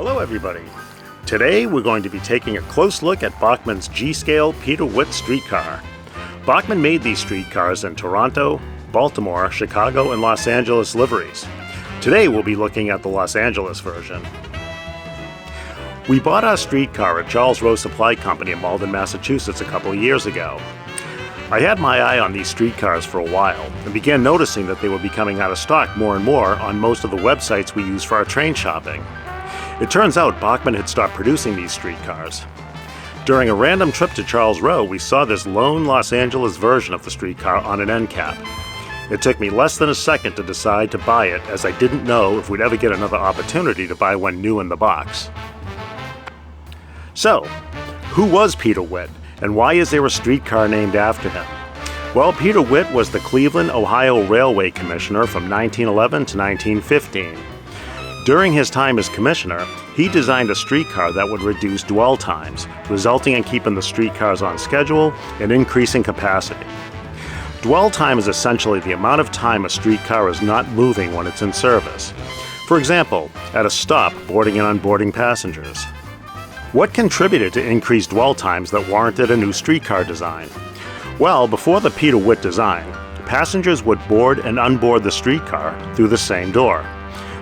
Hello everybody. Today we're going to be taking a close look at Bachmann's G-scale Peter Witt Streetcar. Bachmann made these streetcars in Toronto, Baltimore, Chicago, and Los Angeles liveries. Today we'll be looking at the Los Angeles version. We bought our streetcar at Charles Rowe Supply Company in Malden, Massachusetts a couple of years ago. I had my eye on these streetcars for a while and began noticing that they were becoming out of stock more and more on most of the websites we use for our train shopping. It turns out Bachmann had stopped producing these streetcars. During a random trip to Charles Rowe, we saw this lone Los Angeles version of the streetcar on an end cap. It took me less than a second to decide to buy it, as I didn't know if we'd ever get another opportunity to buy one new in the box. So, who was Peter Witt, and why is there a streetcar named after him? Well, Peter Witt was the Cleveland, Ohio Railway Commissioner from 1911 to 1915. During his time as commissioner, he designed a streetcar that would reduce dwell times, resulting in keeping the streetcars on schedule and increasing capacity. Dwell time is essentially the amount of time a streetcar is not moving when it's in service. For example, at a stop, boarding and unboarding passengers. What contributed to increased dwell times that warranted a new streetcar design? Well, before the Peter Witt design, passengers would board and unboard the streetcar through the same door.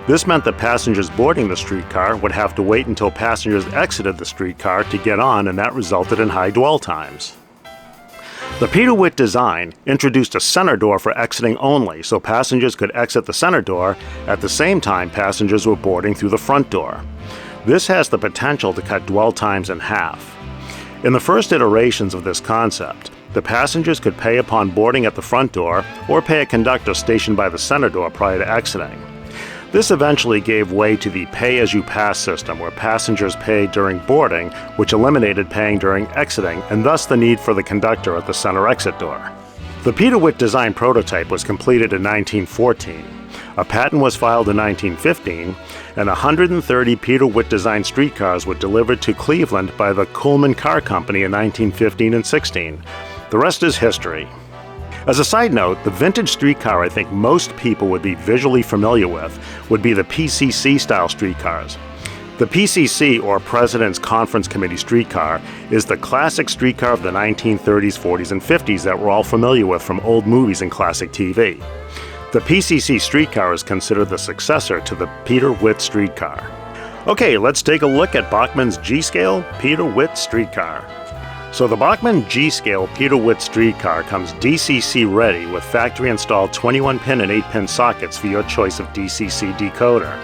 This meant that passengers boarding the streetcar would have to wait until passengers exited the streetcar to get on, and that resulted in high dwell times. The Peter Witt design introduced a center door for exiting only, so passengers could exit the center door at the same time passengers were boarding through the front door. This has the potential to cut dwell times in half. In the first iterations of this concept, the passengers could pay upon boarding at the front door or pay a conductor stationed by the center door prior to exiting. This eventually gave way to the pay-as-you-pass system, where passengers paid during boarding, which eliminated paying during exiting, and thus the need for the conductor at the center exit door. The Peter Witt design prototype was completed in 1914. A patent was filed in 1915, and 130 Peter Witt design streetcars were delivered to Cleveland by the Coleman Car Company in 1915 and 16. The rest is history. As a side note, the vintage streetcar I think most people would be visually familiar with would be the PCC style streetcars. The PCC, or President's Conference Committee streetcar, is the classic streetcar of the 1930s, 40s, and 50s that we're all familiar with from old movies and classic TV. The PCC streetcar is considered the successor to the Peter Witt streetcar. Okay, let's take a look at Bachmann's G-scale Peter Witt streetcar. So the Bachmann G-scale Peter Witt streetcar comes DCC ready with factory-installed 21-pin and 8-pin sockets for your choice of DCC decoder.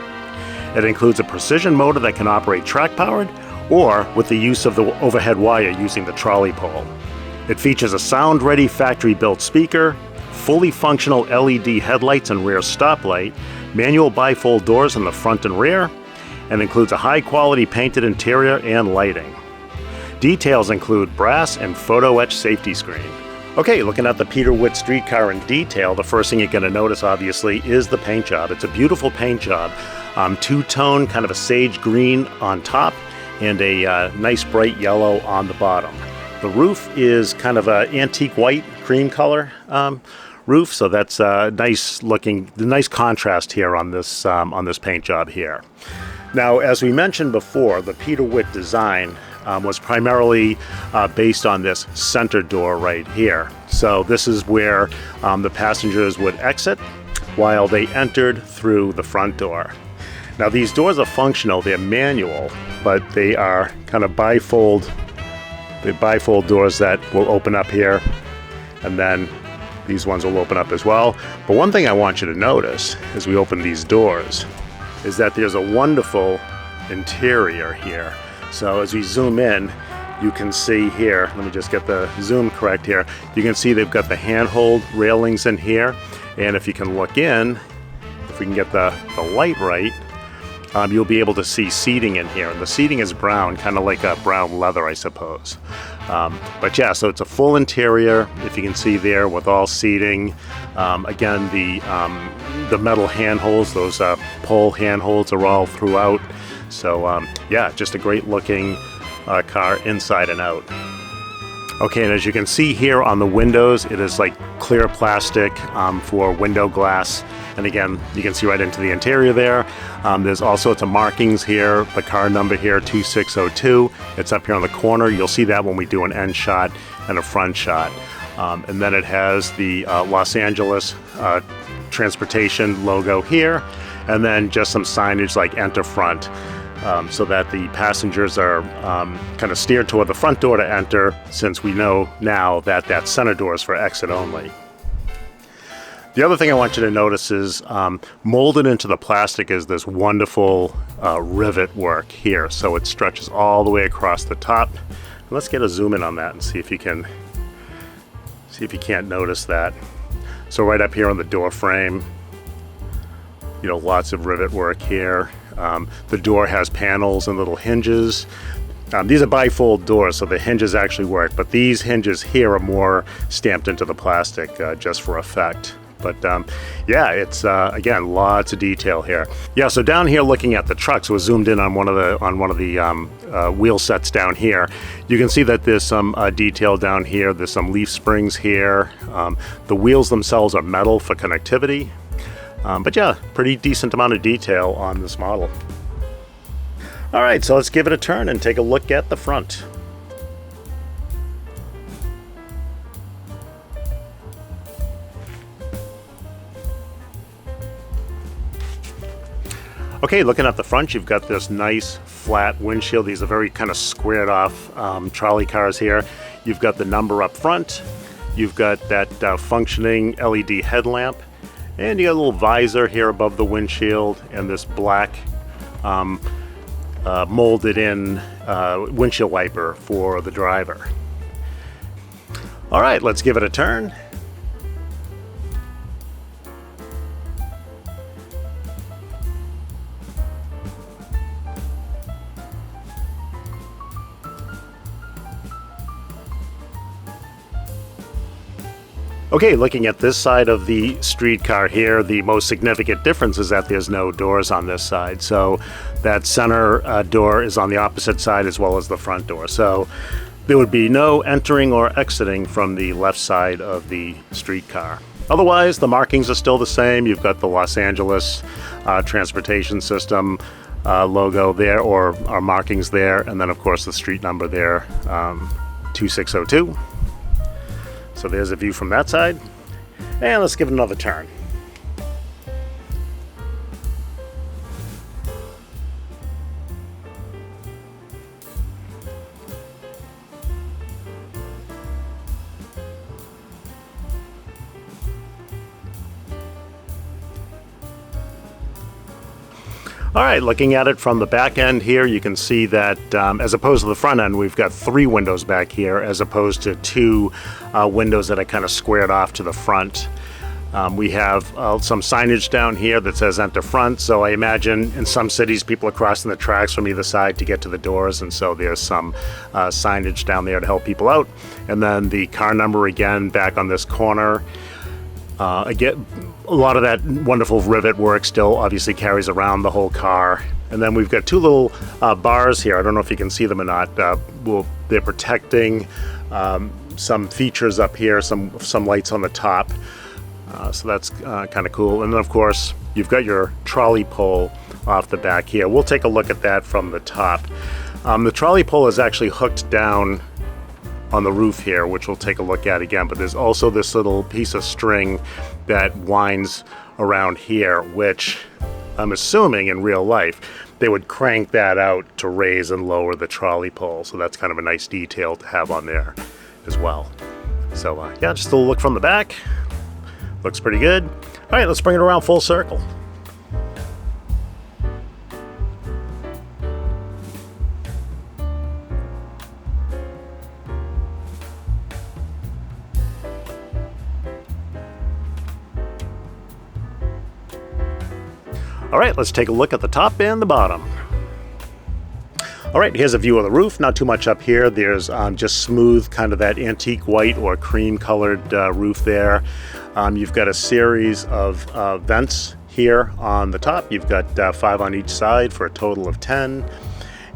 It includes a precision motor that can operate track-powered or with the use of the overhead wire using the trolley pole. It features a sound-ready factory-built speaker, fully functional LED headlights and rear stoplight, manual bifold doors in the front and rear, and includes a high-quality painted interior and lighting. Details include brass and photo-etched safety screen. Okay, looking at the Peter Witt streetcar in detail, the first thing you're going to notice, obviously, is the paint job. It's a beautiful paint job. Two-tone, kind of a sage green on top, and a nice bright yellow on the bottom. The roof is kind of an antique white, cream color roof, so that's the nice contrast here on this paint job here. Now, as we mentioned before, the Peter Witt design was primarily based on this center door right here. So this is where the passengers would exit while they entered through the front door. Now, these doors are functional, they're manual, but they are kind of bifold doors that will open up here, and then these ones will open up as well. But one thing I want you to notice as we open these doors is that there's a wonderful interior here. So as we zoom in, you can see here, let me just get the zoom correct here, you can see they've got the handhold railings in here, and if you can look in, if we can get the light right, you'll be able to see seating in here, and the seating is brown, kind of like a brown leather, I suppose. But yeah, so it's a full interior, if you can see there, with all seating. Again, the metal handholds, those pole handholds are all throughout. So yeah, just a great looking car inside and out. Okay, and as you can see here on the windows, it is like clear plastic for window glass. And again, you can see right into the interior there. There's all sorts of markings here. The car number here, 2602. It's up here on the corner. You'll see that when we do an end shot and a front shot. And then it has the Los Angeles transportation logo here, and then just some signage like enter front, so that the passengers are kind of steered toward the front door to enter, since we know now that that center door is for exit only. The other thing I want you to notice is molded into the plastic is this wonderful rivet work here. So it stretches all the way across the top. And let's get a zoom in on that and see if you can't notice that. So right up here on the door frame, you know, lots of rivet work here. The door has panels and little hinges. These are bifold doors, so the hinges actually work, but these hinges here are more stamped into the plastic just for effect. But yeah, it's again, lots of detail here. Yeah, so down here looking at the trucks, we're zoomed in on one of the wheel sets down here. You can see that there's some detail down here. There's some leaf springs here. The wheels themselves are metal for connectivity. But yeah, pretty decent amount of detail on this model. All right, so let's give it a turn and take a look at the front. Okay, looking at the front, you've got this nice flat windshield. These are very kind of squared off trolley cars here. You've got the number up front. You've got that functioning LED headlamp. And you got a little visor here above the windshield and this black molded in windshield wiper for the driver. All right, let's give it a turn. Okay, looking at this side of the streetcar here, the most significant difference is that there's no doors on this side. So that center door is on the opposite side as well as the front door. So there would be no entering or exiting from the left side of the streetcar. Otherwise, the markings are still the same. You've got the Los Angeles transportation system logo there, or markings there, and then of course the street number there, 2602. So there's a view from that side. And let's give it another turn. All right, looking at it from the back end here, you can see that as opposed to the front end, we've got 3 windows back here as opposed to 2 windows that are kind of squared off to the front. We have some signage down here that says enter front. So I imagine in some cities people are crossing the tracks from either side to get to the doors, and so there's some signage down there to help people out. And then the car number again back on this corner. Again, a lot of that wonderful rivet work still obviously carries around the whole car. And then we've got 2 little bars here. I don't know if you can see them or not. They're protecting some features up here, some lights on the top. So that's kind of cool. And then of course, you've got your trolley pole off the back here. We'll take a look at that from the top. The trolley pole is actually hooked down on the roof here, which we'll take a look at again, but there's also this little piece of string that winds around here, which I'm assuming in real life they would crank that out to raise and lower the trolley pole. So that's kind of a nice detail to have on there as well. So yeah, just a look from the back. Looks pretty good. All right, let's bring it around full circle. All right, let's take a look at the top and the bottom. All right, here's a view of the roof. Not too much up here. There's just smooth, kind of that antique white or cream colored roof there. You've got a series of vents here on the top. You've got 5 on each side for a total of 10.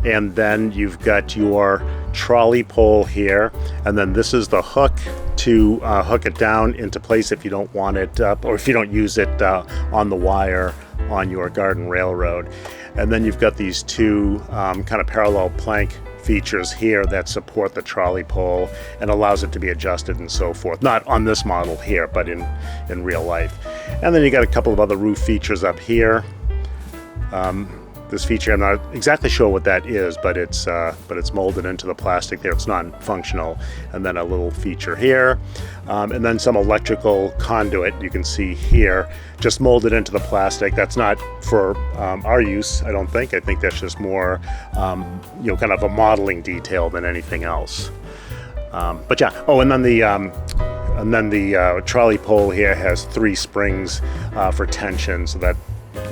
And then you've got your trolley pole here. And then this is the hook to hook it down into place if you don't want it, or if you don't use it on the wire on your garden railroad. And then you've got these two kind of parallel plank features here that support the trolley pole and allows it to be adjusted and so forth. Not on this model here, but in real life. And then you got a couple of other roof features up here. This feature, I'm not exactly sure what that is, but it's molded into the plastic there. It's non-functional. And then a little feature here, and then some electrical conduit you can see here, just molded into the plastic. That's not for our use, I don't think. I think that's just more, you know, kind of a modeling detail than anything else. But yeah. Oh, and then the trolley pole here has 3 springs for tension, so that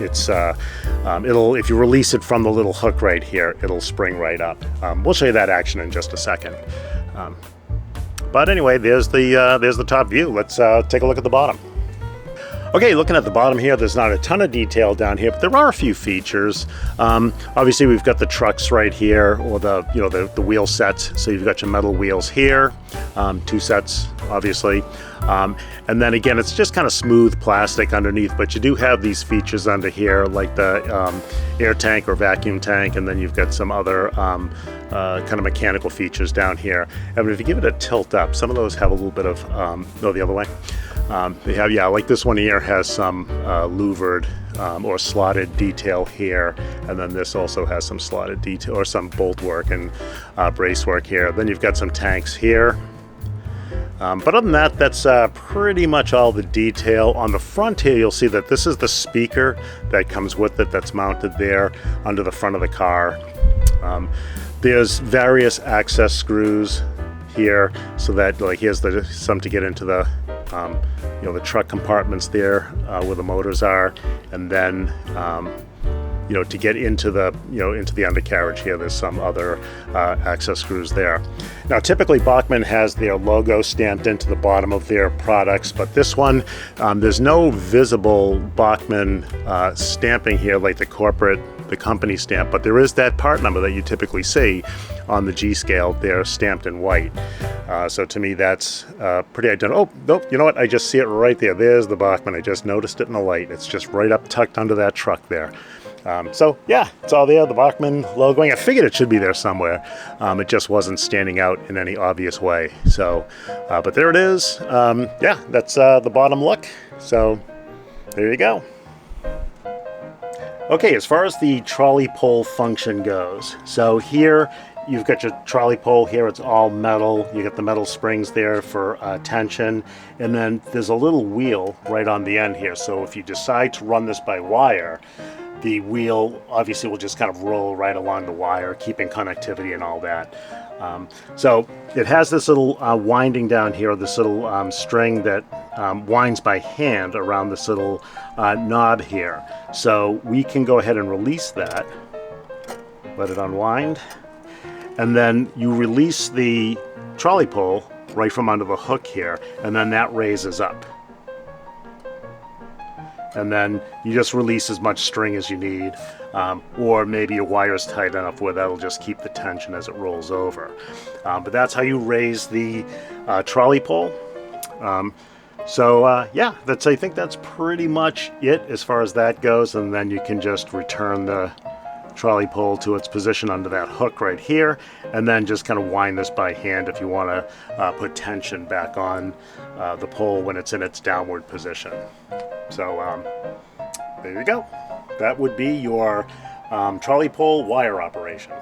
it's it'll, if you release it from the little hook right here, it'll spring right up. We'll show you that action in just a second. But anyway, there's the top view. Let's take a look at the bottom. Okay, looking at the bottom here, there's not a ton of detail down here, but there are a few features. Obviously, we've got the trucks right here, or the wheel sets. So you've got your metal wheels here, 2 sets, obviously. And then again, it's just kind of smooth plastic underneath, but you do have these features under here, like the air tank or vacuum tank, and then you've got some other kind of mechanical features down here. And if you give it a tilt up, some of those have a little bit of, no, the other way. They have, yeah, like this one here has some louvered or slotted detail here, and then this also has some slotted detail or some bolt work and brace work here. Then you've got some tanks here. But other than that, that's pretty much all the detail. On the front here, you'll see that this is the speaker that comes with it, that's mounted there under the front of the car. There's various access screws here, so that, like, here's some to get into the the truck compartments there where the motors are, and then to get into the undercarriage here, there's some other access screws there. Now, typically Bachmann has their logo stamped into the bottom of their products, but this one, there's no visible Bachmann stamping here like the company stamp, but there is that part number that you typically see on the G scale. They're stamped in white. So to me, that's pretty identical. Oh, nope, you know what? I just see it right there. There's the Bachmann. I just noticed it in the light. It's just right up tucked under that truck there. So yeah, it's all there, the Bachmann logoing. I figured it should be there somewhere. It just wasn't standing out in any obvious way. So, but there it is. Yeah, that's the bottom look. So there you go. Okay, as far as the trolley pole function goes, so here you've got your trolley pole here. It's all metal. You got the metal springs there for tension, and then there's a little wheel right on the end here. So if you decide to run this by wire, the wheel obviously will just kind of roll right along the wire, keeping connectivity and all that. So it has this little winding down here, this little string that winds by hand around this little knob here. So we can go ahead and release that, let it unwind, and then you release the trolley pole right from under the hook here, and then that raises up. And then you just release as much string as you need, or maybe your wire's tight enough where that'll just keep the tension as it rolls over. But that's how you raise the trolley pole. Yeah, I think that's pretty much it as far as that goes, and then you can just return the trolley pole to its position under that hook right here, and then just kind of wind this by hand if you want to put tension back on the pole when it's in its downward position. So there you go. That would be your trolley pole wire operation.